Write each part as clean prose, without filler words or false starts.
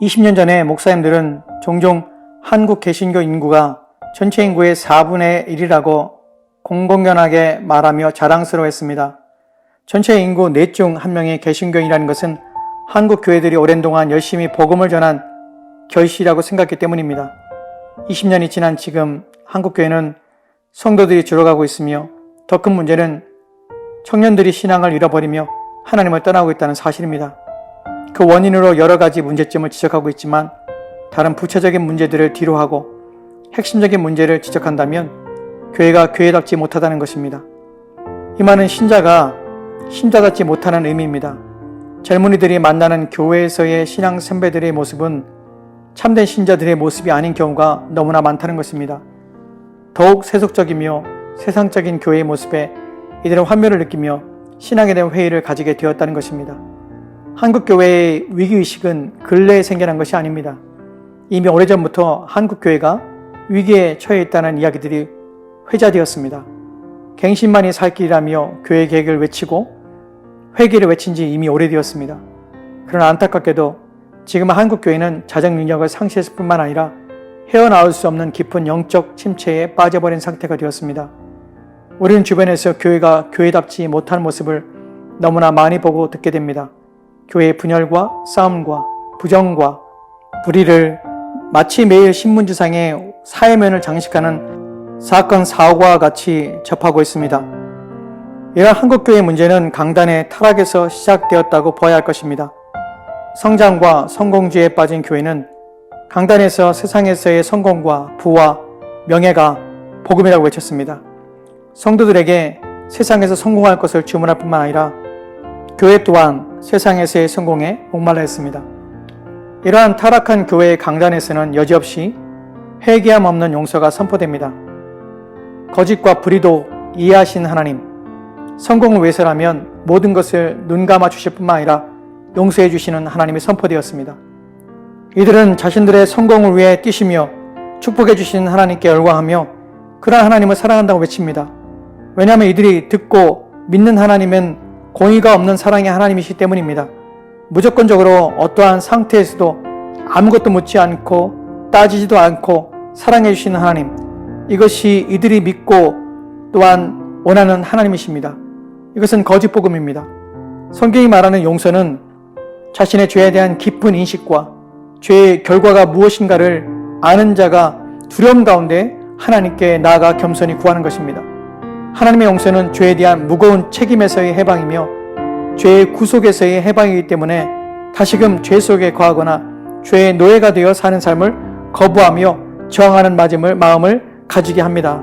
20년 전에 목사님들은 종종 한국 개신교 인구가 전체 인구의 4분의 1이라고 공공연하게 말하며 자랑스러워했습니다. 전체 인구 넷 중 한 명이 개신교인이라는 것은 한국 교회들이 오랜 동안 열심히 복음을 전한 결실이라고 생각했기 때문입니다. 20년이 지난 지금 한국 교회는 성도들이 줄어가고 있으며 더 큰 문제는 청년들이 신앙을 잃어버리며 하나님을 떠나고 있다는 사실입니다. 그 원인으로 여러 가지 문제점을 지적하고 있지만 다른 부차적인 문제들을 뒤로하고 핵심적인 문제를 지적한다면 교회가 교회답지 못하다는 것입니다. 이 말은 신자답지 못하는 의미입니다. 젊은이들이 만나는 교회에서의 신앙 선배들의 모습은 참된 신자들의 모습이 아닌 경우가 너무나 많다는 것입니다. 더욱 세속적이며 세상적인 교회의 모습에 이들은 환멸을 느끼며 신앙에 대한 회의를 가지게 되었다는 것입니다. 한국 교회의 위기의식은 근래에 생겨난 것이 아닙니다. 이미 오래전부터 한국 교회가 위기에 처해 있다는 이야기들이 회자되었습니다. 갱신만이 살 길이라며 교회 계획을 외치고 회개를 외친 지 이미 오래되었습니다. 그러나 안타깝게도 지금 한국 교회는 자정 능력을 상실했을 뿐만 아니라 헤어나올 수 없는 깊은 영적 침체에 빠져버린 상태가 되었습니다. 우리는 주변에서 교회가 교회답지 못한 모습을 너무나 많이 보고 듣게 됩니다. 교회의 분열과 싸움과 부정과 불의를 마치 매일 신문지상에 사회면을 장식하는 사건 사고와 같이 접하고 있습니다. 이러한 한국교회의 문제는 강단의 타락에서 시작되었다고 보아야 할 것입니다. 성장과 성공주의에 빠진 교회는 강단에서 세상에서의 성공과 부와 명예가 복음이라고 외쳤습니다. 성도들에게 세상에서 성공할 것을 주문할 뿐만 아니라 교회 또한 세상에서의 성공에 목말라 했습니다. 이러한 타락한 교회의 강단에서는 여지없이 회개함 없는 용서가 선포됩니다. 거짓과 불의도 이해하신 하나님, 성공을 위해서라면 모든 것을 눈감아 주실 뿐만 아니라 용서해 주시는 하나님이 선포되었습니다. 이들은 자신들의 성공을 위해 뛰시며 축복해 주시는 하나님께 열광하며 그러한 하나님을 사랑한다고 외칩니다. 왜냐하면 이들이 듣고 믿는 하나님은 공의가 없는 사랑의 하나님이시기 때문입니다. 무조건적으로 어떠한 상태에서도 아무것도 묻지 않고 따지지도 않고 사랑해 주시는 하나님, 이것이 이들이 믿고 또한 원하는 하나님이십니다. 이것은 거짓 복음입니다. 성경이 말하는 용서는 자신의 죄에 대한 깊은 인식과 죄의 결과가 무엇인가를 아는 자가 두려움 가운데 하나님께 나아가 겸손히 구하는 것입니다. 하나님의 용서는 죄에 대한 무거운 책임에서의 해방이며 죄의 구속에서의 해방이기 때문에 다시금 죄 속에 거하거나 죄의 노예가 되어 사는 삶을 거부하며 저항하는 마음을 가지게 합니다.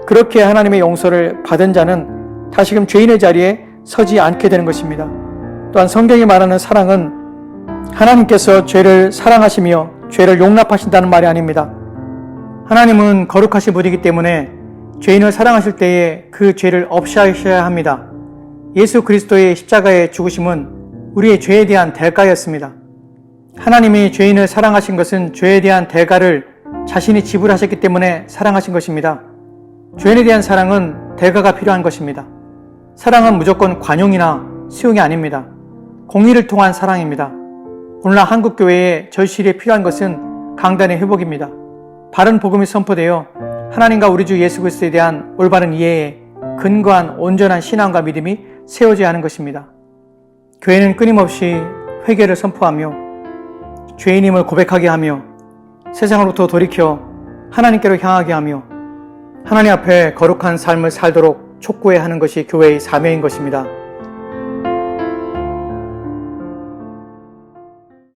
그렇게 하나님의 용서를 받은 자는 다시금 죄인의 자리에 서지 않게 되는 것입니다. 또한 성경이 말하는 사랑은 하나님께서 죄를 사랑하시며 죄를 용납하신다는 말이 아닙니다. 하나님은 거룩하신 분이기 때문에 죄인을 사랑하실 때에 그 죄를 없애셔야 합니다. 예수 그리스도의 십자가의 죽으심은 우리의 죄에 대한 대가였습니다. 하나님이 죄인을 사랑하신 것은 죄에 대한 대가를 자신이 지불하셨기 때문에 사랑하신 것입니다. 죄인에 대한 사랑은 대가가 필요한 것입니다. 사랑은 무조건 관용이나 수용이 아닙니다. 공의를 통한 사랑입니다. 오늘날 한국교회에 절실히 필요한 것은 강단의 회복입니다. 바른 복음이 선포되어 하나님과 우리 주 예수 그리스도에 대한 올바른 이해에 근거한 온전한 신앙과 믿음이 세워져야 하는 것입니다. 교회는 끊임없이 회개를 선포하며 죄인임을 고백하게 하며 세상으로부터 돌이켜 하나님께로 향하게 하며 하나님 앞에 거룩한 삶을 살도록 촉구해야 하는 것이 교회의 사명인 것입니다.